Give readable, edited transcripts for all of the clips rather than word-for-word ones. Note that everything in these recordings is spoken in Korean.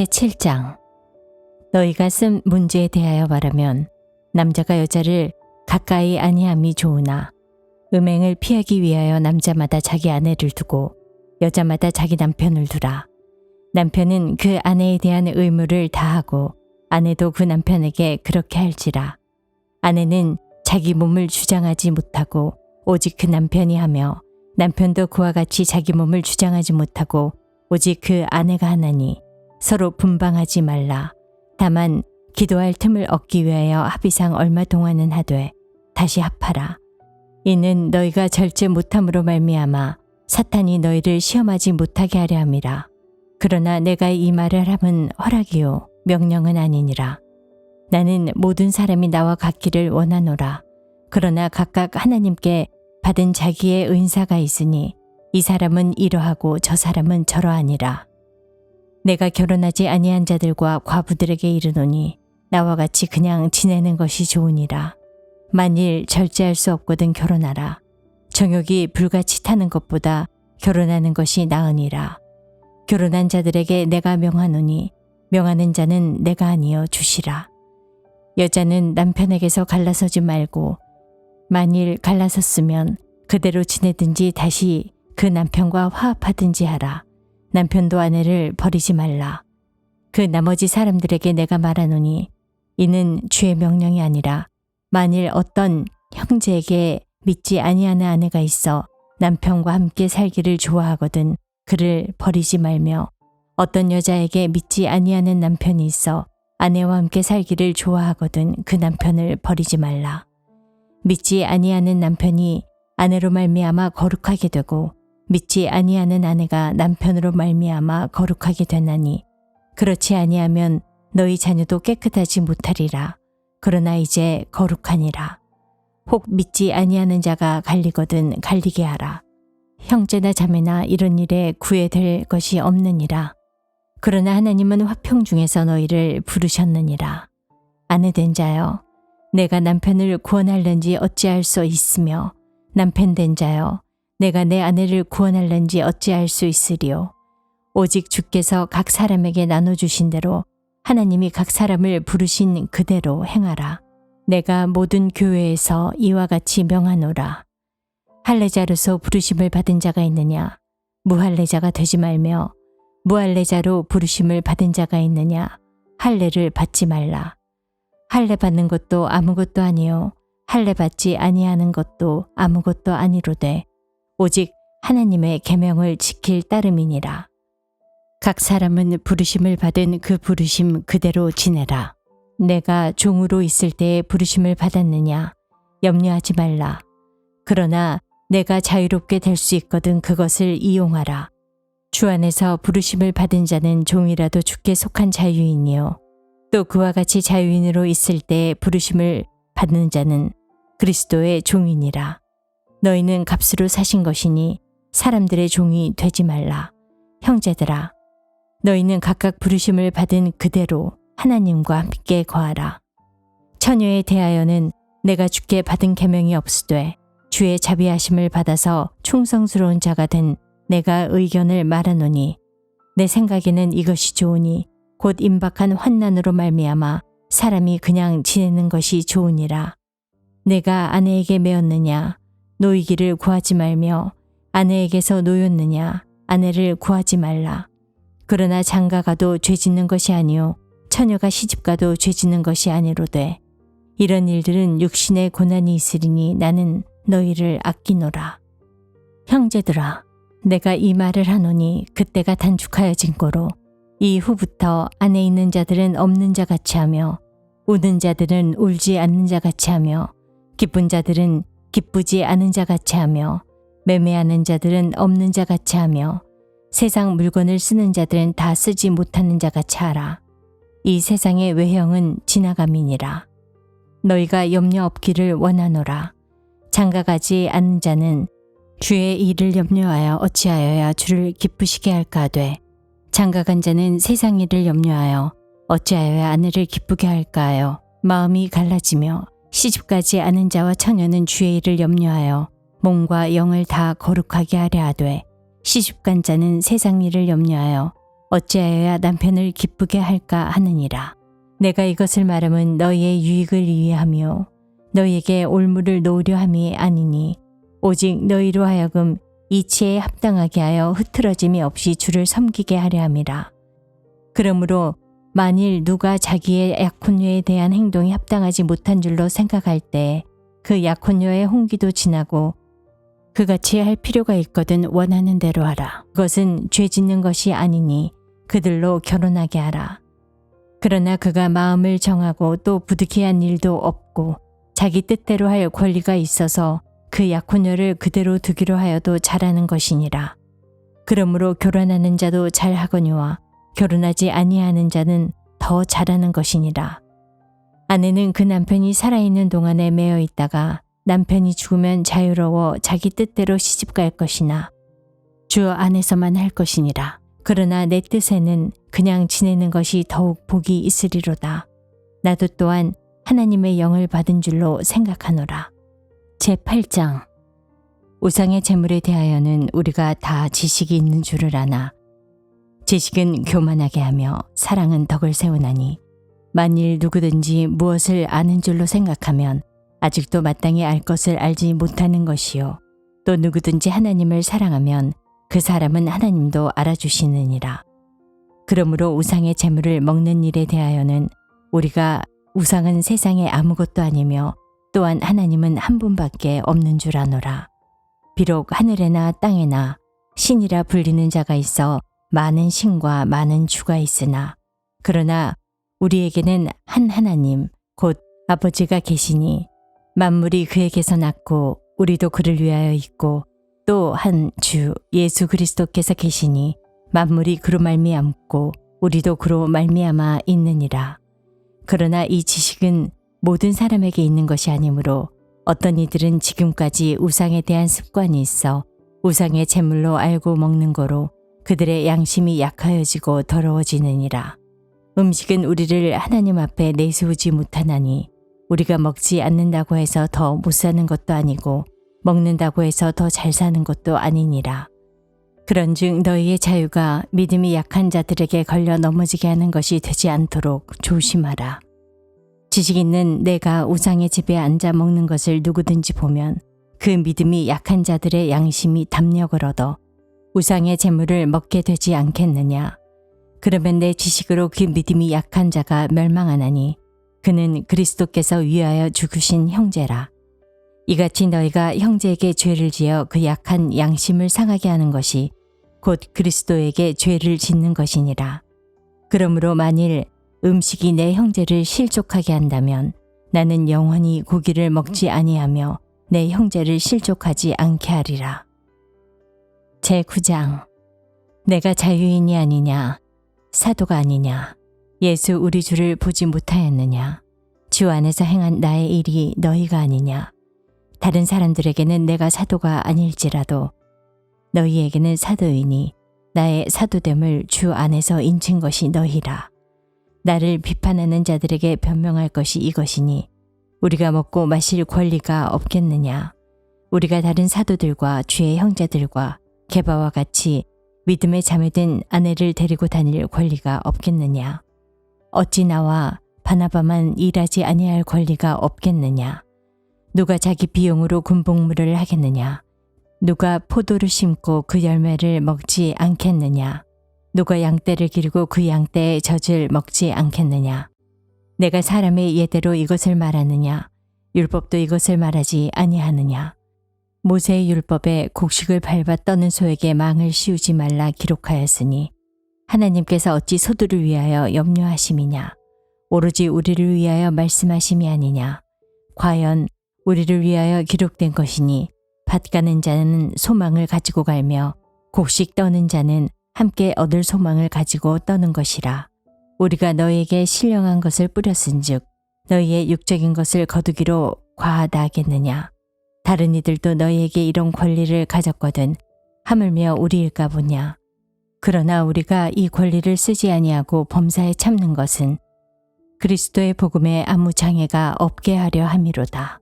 제7장. 너희가 쓴 문제에 대하여 말하면 남자가 여자를 가까이 아니함이 좋으나 음행을 피하기 위하여 남자마다 자기 아내를 두고 여자마다 자기 남편을 두라. 남편은 그 아내에 대한 의무를 다하고 아내도 그 남편에게 그렇게 할지라. 아내는 자기 몸을 주장하지 못하고 오직 그 남편이 하며 남편도 그와 같이 자기 몸을 주장하지 못하고 오직 그 아내가 하나니 서로 분방하지 말라. 다만 기도할 틈을 얻기 위하여 합의상 얼마 동안은 하되 다시 합하라. 이는 너희가 절제 못함으로 말미암아 사탄이 너희를 시험하지 못하게 하려 함이라. 그러나 내가 이 말을 함은 허락이요 명령은 아니니라. 나는 모든 사람이 나와 같기를 원하노라. 그러나 각각 하나님께 받은 자기의 은사가 있으니 이 사람은 이러하고 저 사람은 저러하니라. 내가 결혼하지 아니한 자들과 과부들에게 이르노니 나와 같이 그냥 지내는 것이 좋으니라. 만일 절제할 수 없거든 결혼하라. 정욕이 불같이 타는 것보다 결혼하는 것이 나으니라. 결혼한 자들에게 내가 명하노니 명하는 자는 내가 아니여 주시라. 여자는 남편에게서 갈라서지 말고 만일 갈라섰으면 그대로 지내든지 다시 그 남편과 화합하든지 하라. 남편도 아내를 버리지 말라. 그 나머지 사람들에게 내가 말하노니 이는 주의 명령이 아니라 만일 어떤 형제에게 믿지 아니하는 아내가 있어 남편과 함께 살기를 좋아하거든 그를 버리지 말며 어떤 여자에게 믿지 아니하는 남편이 있어 아내와 함께 살기를 좋아하거든 그 남편을 버리지 말라. 믿지 아니하는 남편이 아내로 말미암아 거룩하게 되고 믿지 아니하는 아내가 남편으로 말미암아 거룩하게 되나니 그렇지 아니하면 너희 자녀도 깨끗하지 못하리라. 그러나 이제 거룩하니라. 혹 믿지 아니하는 자가 갈리거든 갈리게 하라. 형제나 자매나 이런 일에 구애될 것이 없느니라. 그러나 하나님은 화평 중에서 너희를 부르셨느니라. 아내된 자여, 내가 남편을 구원할는지 어찌할 수 있으며 남편된 자여, 내가 내 아내를 구원할는지 어찌할 수 있으리요. 오직 주께서 각 사람에게 나눠주신 대로 하나님이 각 사람을 부르신 그대로 행하라. 내가 모든 교회에서 이와 같이 명하노라. 할례자로서 부르심을 받은 자가 있느냐? 무할례자가 되지 말며 무할례자로 부르심을 받은 자가 있느냐? 할례를 받지 말라. 할례 받는 것도 아무것도 아니요 할례 받지 아니하는 것도 아무것도 아니로되 오직 하나님의 계명을 지킬 따름이니라. 각 사람은 부르심을 받은 그 부르심 그대로 지내라. 내가 종으로 있을 때에 부르심을 받았느냐? 염려하지 말라. 그러나 내가 자유롭게 될 수 있거든 그것을 이용하라. 주 안에서 부르심을 받은 자는 종이라도 주께 속한 자유인이요. 또 그와 같이 자유인으로 있을 때에 부르심을 받는 자는 그리스도의 종이니라. 너희는 값으로 사신 것이니 사람들의 종이 되지 말라. 형제들아, 너희는 각각 부르심을 받은 그대로 하나님과 함께 거하라. 처녀에 대하여는 내가 주께 받은 계명이 없으되 주의 자비하심을 받아서 충성스러운 자가 된 내가 의견을 말하노니 내 생각에는 이것이 좋으니 곧 임박한 환난으로 말미암아 사람이 그냥 지내는 것이 좋으니라. 내가 아내에게 매었느냐? 노이기를 구하지 말며 아내에게서 노였느냐? 아내를 구하지 말라. 그러나 장가가도 죄짓는 것이 아니요 처녀가 시집가도 죄짓는 것이 아니로되 이런 일들은 육신의 고난이 있으리니 나는 너희를 아끼노라. 형제들아, 내가 이 말을 하노니 그때가 단축하여진 고로 이후부터 안에 있는 자들은 없는 자 같이 하며 우는 자들은 울지 않는 자 같이 하며 기쁜 자들은 기쁘지 않은 자 같이 하며 매매하는 자들은 없는 자 같이 하며 세상 물건을 쓰는 자들은 다 쓰지 못하는 자 같이 하라. 이 세상의 외형은 지나감이니라. 너희가 염려 없기를 원하노라. 장가가지 않는 자는 주의 일을 염려하여 어찌하여야 주를 기쁘시게 할까 하되 장가간 자는 세상 일을 염려하여 어찌하여야 아내를 기쁘게 할까 하여 마음이 갈라지며 시집가지 않은 자와 처녀는 주의 일을 염려하여 몸과 영을 다 거룩하게 하려 하되 시집간 자는 세상 일을 염려하여 어찌하여야 남편을 기쁘게 할까 하느니라. 내가 이것을 말함은 너희의 유익을 위하며 너희에게 올무를 놓으려 함이 아니니 오직 너희로 하여금 이치에 합당하게 하여 흐트러짐이 없이 주를 섬기게 하려 함이라. 그러므로 만일 누가 자기의 약혼녀에 대한 행동이 합당하지 못한 줄로 생각할 때 그 약혼녀의 홍기도 지나고 그같이 할 필요가 있거든 원하는 대로 하라. 그것은 죄 짓는 것이 아니니 그들로 결혼하게 하라. 그러나 그가 마음을 정하고 또 부득이한 일도 없고 자기 뜻대로 할 권리가 있어서 그 약혼녀를 그대로 두기로 하여도 잘하는 것이니라. 그러므로 결혼하는 자도 잘하거니와 결혼하지 아니하는 자는 더 잘하는 것이니라. 아내는 그 남편이 살아있는 동안에 매여 있다가 남편이 죽으면 자유로워 자기 뜻대로 시집갈 것이나 주 안에서만 할 것이니라. 그러나 내 뜻에는 그냥 지내는 것이 더욱 복이 있으리로다. 나도 또한 하나님의 영을 받은 줄로 생각하노라. 제8장. 우상의 재물에 대하여는 우리가 다 지식이 있는 줄을 아나 지식은 교만하게 하며 사랑은 덕을 세우나니 만일 누구든지 무엇을 아는 줄로 생각하면 아직도 마땅히 알 것을 알지 못하는 것이요 또 누구든지 하나님을 사랑하면 그 사람은 하나님도 알아주시느니라. 그러므로 우상의 재물을 먹는 일에 대하여는 우리가 우상은 세상에 아무것도 아니며 또한 하나님은 한 분밖에 없는 줄 아노라. 비록 하늘에나 땅에나 신이라 불리는 자가 있어 많은 신과 많은 주가 있으나 그러나 우리에게는 한 하나님 곧 아버지가 계시니 만물이 그에게서 났고 우리도 그를 위하여 있고 또 한 주 예수 그리스도께서 계시니 만물이 그로 말미암고 우리도 그로 말미암아 있느니라. 그러나 이 지식은 모든 사람에게 있는 것이 아니므로 어떤 이들은 지금까지 우상에 대한 습관이 있어 우상의 제물로 알고 먹는 거로 그들의 양심이 약하여지고 더러워지느니라. 음식은 우리를 하나님 앞에 내세우지 못하나니 우리가 먹지 않는다고 해서 더 못 사는 것도 아니고 먹는다고 해서 더 잘 사는 것도 아니니라. 그런즉 너희의 자유가 믿음이 약한 자들에게 걸려 넘어지게 하는 것이 되지 않도록 조심하라. 지식 있는 내가 우상의 집에 앉아 먹는 것을 누구든지 보면 그 믿음이 약한 자들의 양심이 담력을 얻어 우상의 재물을 먹게 되지 않겠느냐. 그러면 내 지식으로 그 믿음이 약한 자가 멸망하나니 그는 그리스도께서 위하여 죽으신 형제라. 이같이 너희가 형제에게 죄를 지어 그 약한 양심을 상하게 하는 것이 곧 그리스도에게 죄를 짓는 것이니라. 그러므로 만일 음식이 내 형제를 실족하게 한다면 나는 영원히 고기를 먹지 아니하며 내 형제를 실족하지 않게 하리라. 제9장. 내가 자유인이 아니냐 사도가 아니냐 예수 우리 주를 보지 못하였느냐 주 안에서 행한 나의 일이 너희가 아니냐. 다른 사람들에게는 내가 사도가 아닐지라도 너희에게는 사도이니 나의 사도됨을 주 안에서 인친 것이 너희라. 나를 비판하는 자들에게 변명할 것이 이것이니 우리가 먹고 마실 권리가 없겠느냐. 우리가 다른 사도들과 주의 형제들과 게바와 같이 믿음에 잠에든 아내를 데리고 다닐 권리가 없겠느냐. 어찌 나와 바나바만 일하지 아니할 권리가 없겠느냐. 누가 자기 비용으로 군복무를 하겠느냐. 누가 포도를 심고 그 열매를 먹지 않겠느냐. 누가 양떼를 기르고 그 양떼의 젖을 먹지 않겠느냐. 내가 사람의 예대로 이것을 말하느냐. 율법도 이것을 말하지 아니하느냐. 모세의 율법에 곡식을 밟아 떠는 소에게 망을 씌우지 말라 기록하였으니 하나님께서 어찌 소들을 위하여 염려하심이냐. 오로지 우리를 위하여 말씀하심이 아니냐. 과연 우리를 위하여 기록된 것이니 밭 가는 자는 소망을 가지고 갈며 곡식 떠는 자는 함께 얻을 소망을 가지고 떠는 것이라. 우리가 너희에게 신령한 것을 뿌렸은즉 너희의 육적인 것을 거두기로 과하다 하겠느냐. 다른 이들도 너희에게 이런 권리를 가졌거든 하물며 우리일까 보냐. 그러나 우리가 이 권리를 쓰지 아니하고 범사에 참는 것은 그리스도의 복음에 아무 장애가 없게 하려 함이로다.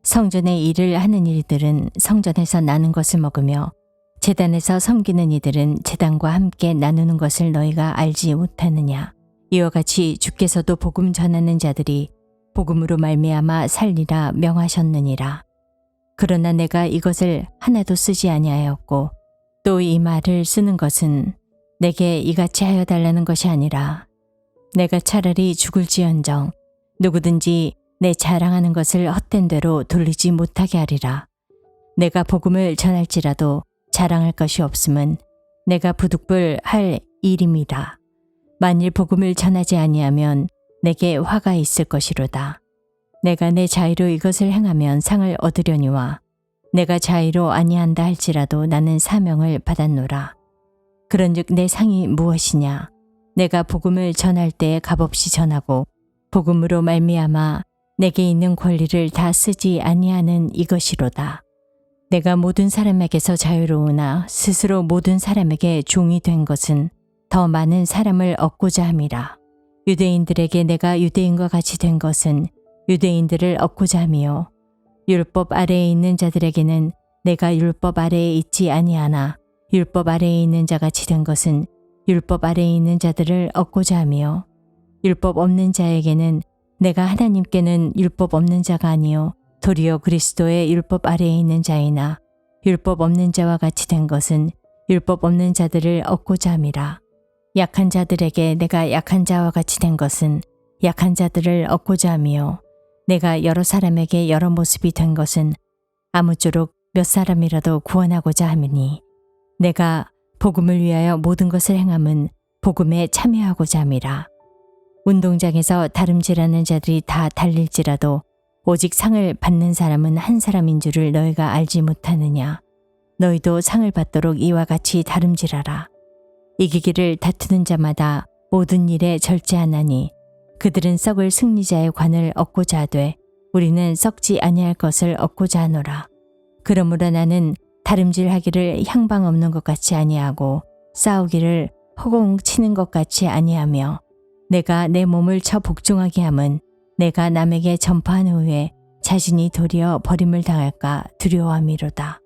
성전의 일을 하는 이들은 성전에서 나는 것을 먹으며 제단에서 섬기는 이들은 제단과 함께 나누는 것을 너희가 알지 못하느냐. 이와 같이 주께서도 복음 전하는 자들이 복음으로 말미암아 살리라 명하셨느니라. 그러나 내가 이것을 하나도 쓰지 아니하였고 또 이 말을 쓰는 것은 내게 이같이 하여 달라는 것이 아니라 내가 차라리 죽을지언정 누구든지 내 자랑하는 것을 헛된 대로 돌리지 못하게 하리라. 내가 복음을 전할지라도 자랑할 것이 없음은 내가 부득불 할 일임이라. 만일 복음을 전하지 아니하면 내게 화가 있을 것이로다. 내가 내 자의로 이것을 행하면 상을 얻으려니와 내가 자의로 아니한다 할지라도 나는 사명을 받았노라. 그런즉 내 상이 무엇이냐? 내가 복음을 전할 때에 값없이 전하고 복음으로 말미암아 내게 있는 권리를 다 쓰지 아니하는 이것이로다. 내가 모든 사람에게서 자유로우나 스스로 모든 사람에게 종이 된 것은 더 많은 사람을 얻고자 함이라. 유대인들에게 내가 유대인과 같이 된 것은 유대인들을 얻고자 함이요. 율법 아래에 있는 자들에게는 내가 율법 아래에 있지 아니하나 율법 아래에 있는 자같이 된 것은 율법 아래에 있는 자들을 얻고자 함이요. 율법 없는 자에게는 내가 하나님께는 율법 없는 자가 아니요 도리어 그리스도의 율법 아래에 있는 자이나 율법 없는 자와 같이 된 것은 율법 없는 자들을 얻고자 함이라. 약한 자들에게 내가 약한 자와 같이 된 것은 약한 자들을 얻고자 함이요. 내가 여러 사람에게 여러 모습이 된 것은 아무쪼록 몇 사람이라도 구원하고자 함이니 내가 복음을 위하여 모든 것을 행함은 복음에 참여하고자 함이라. 운동장에서 다름질하는 자들이 다 달릴지라도 오직 상을 받는 사람은 한 사람인 줄을 너희가 알지 못하느냐. 너희도 상을 받도록 이와 같이 다름질하라. 이기기를 다투는 자마다 모든 일에 절제하나니 그들은 썩을 승리자의 관을 얻고자 하되 우리는 썩지 아니할 것을 얻고자 하노라. 그러므로 나는 다름질하기를 향방 없는 것 같이 아니하고 싸우기를 허공치는 것 같이 아니하며 내가 내 몸을 쳐 복종하게 함은 내가 남에게 전파한 후에 자신이 도리어 버림을 당할까 두려워함이로다.